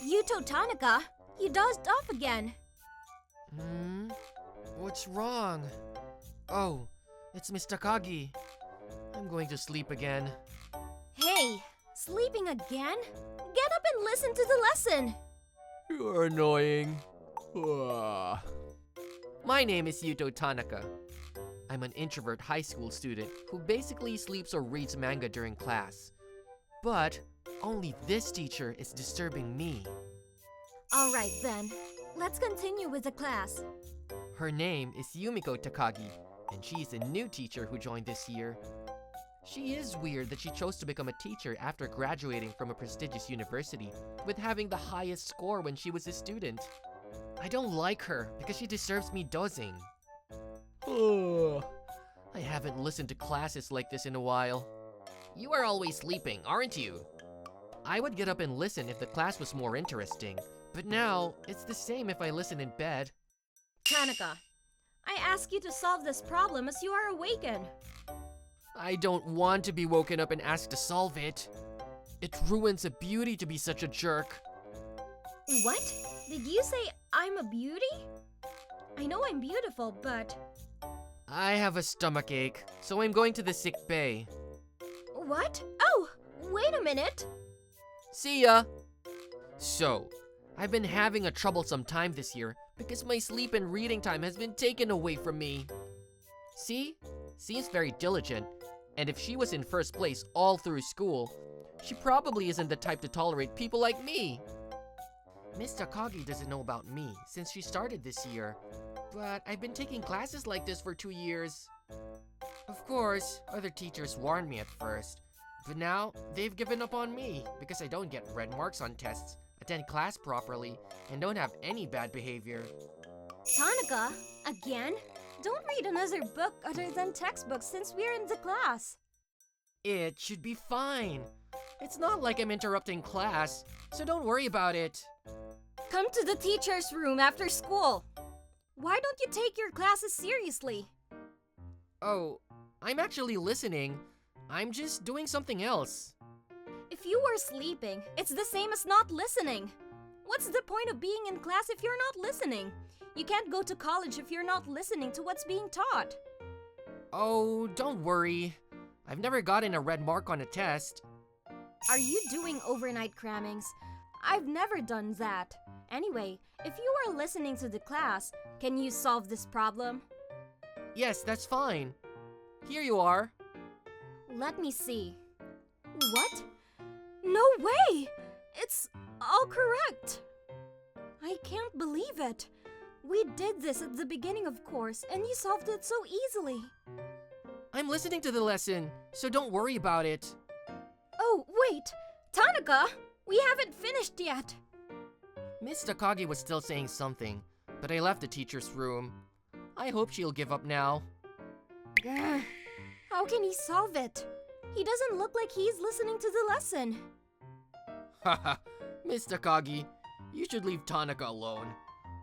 Yuto Tanaka, you dozed off again. What's wrong? Oh, it's Miss Takagi. I'm going to sleep again. Hey, sleeping again? Get up and listen to the lesson. You're annoying. My name is Yuto Tanaka. I'm an introvert high school student who basically sleeps or reads manga during class. But only this teacher is disturbing me. Alright then, let's continue with the class. Her name is Yumiko Takagi, and she's a new teacher who joined this year. She is weird that she chose to become a teacher after graduating from a prestigious university with having the highest score when she was a student. I don't like her because she deserves me dozing. I haven't listened to classes like this in a while. You are always sleeping, aren't you? I would get up and listen if the class was more interesting, but now it's the same if I listen in bed. Tanaka, I ask you to solve this problem as you are awakened. I don't want to be woken up and asked to solve it. It ruins a beauty to be such a jerk. What? Did you say I'm a beauty? I know I'm beautiful, but... I have a stomachache, so I'm going to the sick bay. What? Oh, wait a minute. See ya! So, I've been having a troublesome time this year because my sleep and reading time has been taken away from me. See? Seems very diligent, and if she was in first place all through school, she probably isn't the type to tolerate people like me. Miss Takagi doesn't know about me since she started this year, but I've been taking classes like this for 2 years. Of course, other teachers warned me at first, but now they've given up on me because I don't get red marks on tests, attend class properly, and don't have any bad behavior. Tanaka, again? Don't read another book other than textbooks since we're in the class. It should be fine. It's not like I'm interrupting class, so don't worry about it. Come to the teacher's room after school. Why don't you take your classes seriously? Oh, I'm actually listening. I'm just doing something else. If you were sleeping, it's the same as not listening. What's the point of being in class if you're not listening? You can't go to college if you're not listening to what's being taught. Oh, don't worry. I've never gotten a red mark on a test. Are you doing overnight crammings? I've never done that. Anyway, if you are listening to the class, can you solve this problem? Yes, that's fine. Here you are. Let me see. What? No way! It's all correct. I can't believe it. We did this at the beginning, of course, and you solved it so easily. I'm listening to the lesson, so don't worry about it. Oh, wait! Tanaka! We haven't finished yet! Miss Takagi was still saying something, but I left the teacher's room. I hope she'll give up now. Grr. How can he solve it? He doesn't look like he's listening to the lesson. Haha, Miss Takagi, you should leave Tanaka alone.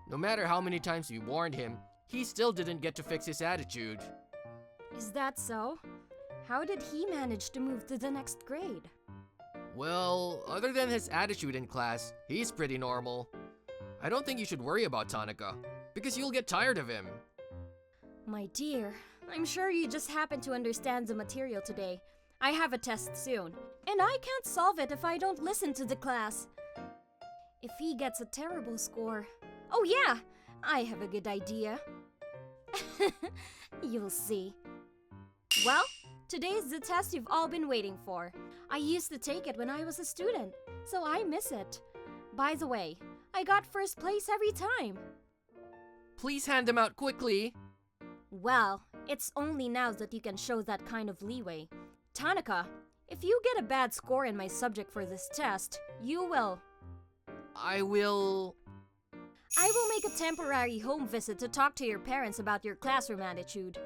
No matter how many times we warned him, he still didn't get to fix his attitude. Is that so? How did he manage to move to the next grade? Well, other than his attitude in class, he's pretty normal. I don't think you should worry about Tanaka, because you'll get tired of him. My dear, I'm sure you just happen to understand the material today. I have a test soon, and I can't solve it if I don't listen to the class. If he gets a terrible score... Oh yeah, I have a good idea. You'll see. Well, today is the test you've all been waiting for. I used to take it when I was a student, so I miss it. By the way, I got first place every time. Please hand them out quickly. Well, it's only now that you can show that kind of leeway. Tanaka, if you get a bad score in my subject for this test, you will... I will make a temporary home visit to talk to your parents about your classroom attitude.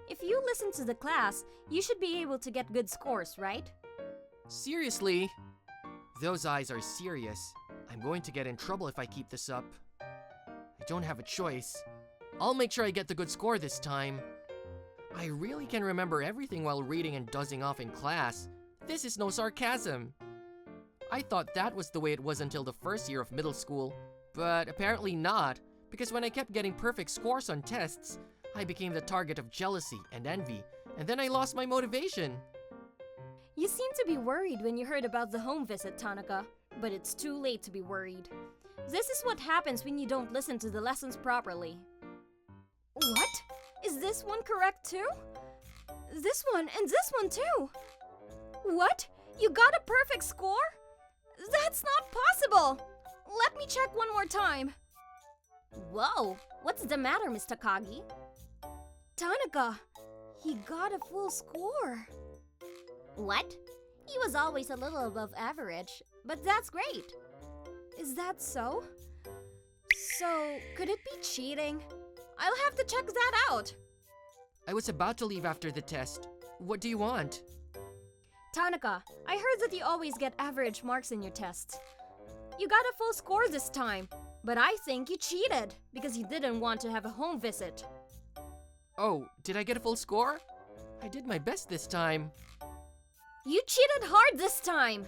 If you listen to the class, you should be able to get good scores, right? Seriously? Those eyes are serious. I'm going to get in trouble if I keep this up. I don't have a choice. I'll make sure I get the good score this time. I really can remember everything while reading and dozing off in class. This is no sarcasm. I thought that was the way it was until the first year of middle school, but apparently not, because when I kept getting perfect scores on tests, I became the target of jealousy and envy, and then I lost my motivation. You seemed to be worried when you heard about the home visit, Tanaka, but it's too late to be worried. This is what happens when you don't listen to the lessons properly. What? Is this one correct too? This one and this one too? What? You got a perfect score? That's not possible! Let me check one more time. Whoa, what's the matter, Miss Takagi? Tanaka, he got a full score. What? He was always a little above average, but that's great. Is that so? So, could it be cheating? I'll have to check that out. I was about to leave after the test. What do you want? Tanaka, I heard that you always get average marks in your tests. You got a full score this time, but I think you cheated because you didn't want to have a home visit. Oh, did I get a full score? I did my best this time. You cheated hard this time!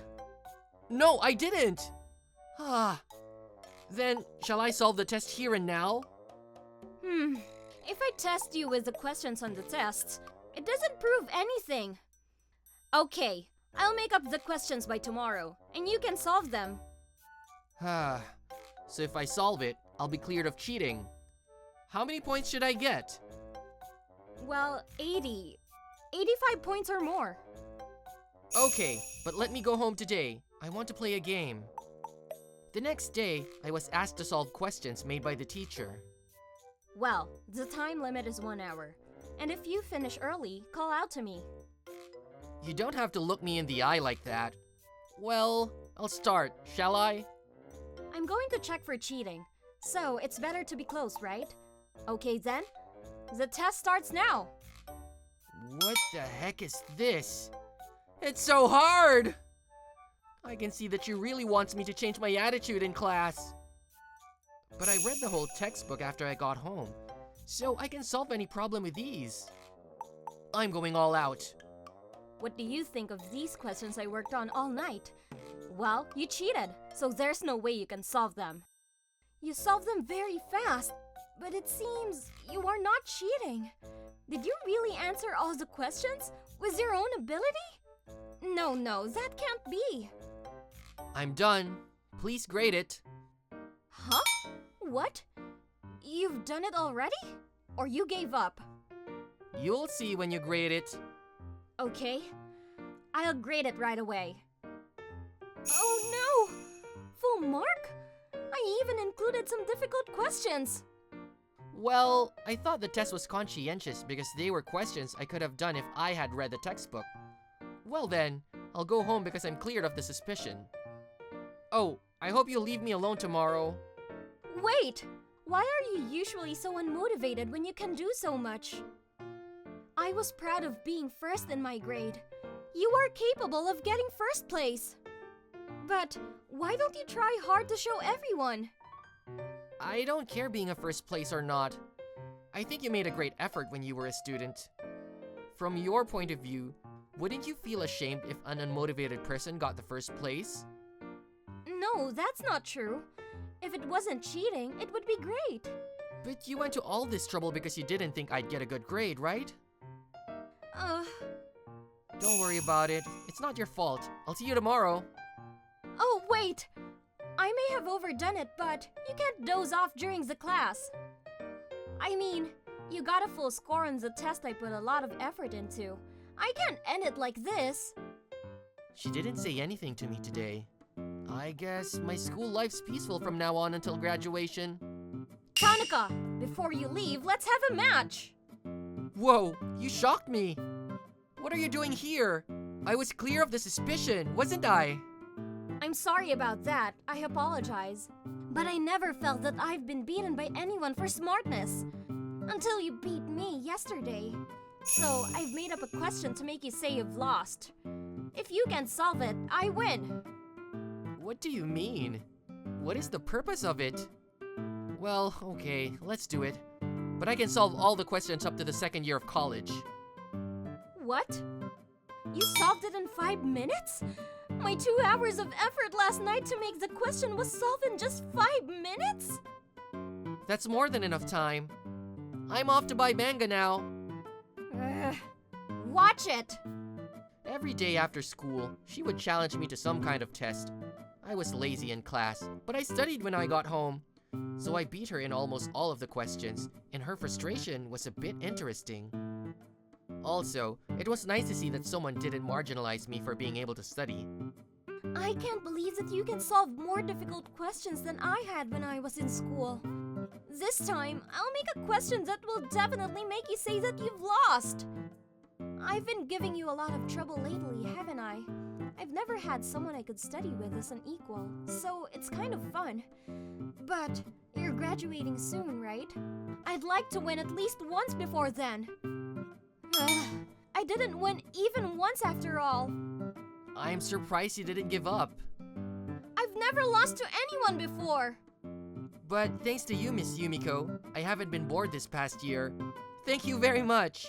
No, I didn't! Then, shall I solve the test here and now? If I test you with the questions on the tests, it doesn't prove anything. Okay, I'll make up the questions by tomorrow, and you can solve them. So if I solve it, I'll be cleared of cheating. How many points should I get? Well, 80. 85 points or more. Okay, but let me go home today. I want to play a game. The next day, I was asked to solve questions made by the teacher. Well, the time limit is 1 hour. And if you finish early, call out to me. You don't have to look me in the eye like that. Well, I'll start, shall I? I'm going to check for cheating, so it's better to be close, right? Okay then, the test starts now. What the heck is this? It's so hard! I can see that she really wants me to change my attitude in class. But I read the whole textbook after I got home, so I can solve any problem with ease. I'm going all out. What do you think of these questions I worked on all night? Well, you cheated, so there's no way you can solve them. You solved them very fast, but it seems you are not cheating. Did you really answer all the questions with your own ability? No, that can't be. I'm done. Please grade it. Huh? What? You've done it already? Or you gave up? You'll see when you grade it. Okay, I'll grade it right away. Oh no! Full mark? I even included some difficult questions. Well, I thought the test was conscientious because they were questions I could have done if I had read the textbook. Well then, I'll go home because I'm cleared of the suspicion. Oh, I hope you'll leave me alone tomorrow. Wait! Why are you usually so unmotivated when you can do so much? I was proud of being first in my grade. You are capable of getting first place. But why don't you try hard to show everyone? I don't care being a first place or not. I think you made a great effort when you were a student. From your point of view, wouldn't you feel ashamed if an unmotivated person got the first place? No, that's not true. If it wasn't cheating, it would be great. But you went to all this trouble because you didn't think I'd get a good grade, right? Don't worry about it. It's not your fault. I'll see you tomorrow. Oh, wait! I may have overdone it, but you can't doze off during the class. I mean, you got a full score on the test I put a lot of effort into. I can't end it like this. She didn't say anything to me today. I guess my school life's peaceful from now on until graduation. Tanaka, before you leave, let's have a match! Whoa, you shocked me! What are you doing here? I was clear of the suspicion, wasn't I? I'm sorry about that. I apologize. But I never felt that I've been beaten by anyone for smartness. Until you beat me yesterday. So I've made up a question to make you say you've lost. If you can solve it, I win. What do you mean? What is the purpose of it? Well, okay, let's do it. But I can solve all the questions up to the second year of college. What? You solved it in 5 minutes? My 2 hours of effort last night to make the question was solved in just 5 minutes? That's more than enough time. I'm off to buy manga now. Watch it! Every day after school, she would challenge me to some kind of test. I was lazy in class, but I studied when I got home. So I beat her in almost all of the questions, and her frustration was a bit interesting. Also, it was nice to see that someone didn't marginalize me for being able to study. I can't believe that you can solve more difficult questions than I had when I was in school. This time, I'll make a question that will definitely make you say that you've lost. I've been giving you a lot of trouble lately, haven't I? I've never had someone I could study with as an equal, so it's kind of fun. But you're graduating soon, right? I'd like to win at least once before then. I didn't win even once after all. I'm surprised you didn't give up. I've never lost to anyone before. But thanks to you, Miss Yumiko, I haven't been bored this past year. Thank you very much.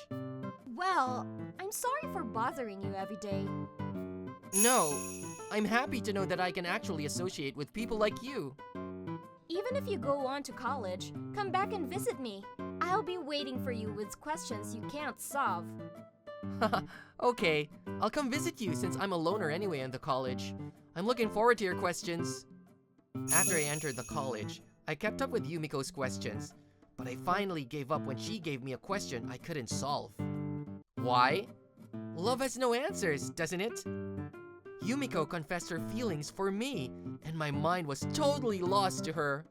Well, I'm sorry for bothering you every day. No, I'm happy to know that I can actually associate with people like you. Even if you go on to college, come back and visit me. I'll be waiting for you with questions you can't solve. Okay, I'll come visit you since I'm a loner anyway in the college. I'm looking forward to your questions. After I entered the college, I kept up with Yumiko's questions, but I finally gave up when she gave me a question I couldn't solve. Why? Love has no answers, doesn't it? Yumiko confessed her feelings for me, and my mind was totally lost to her.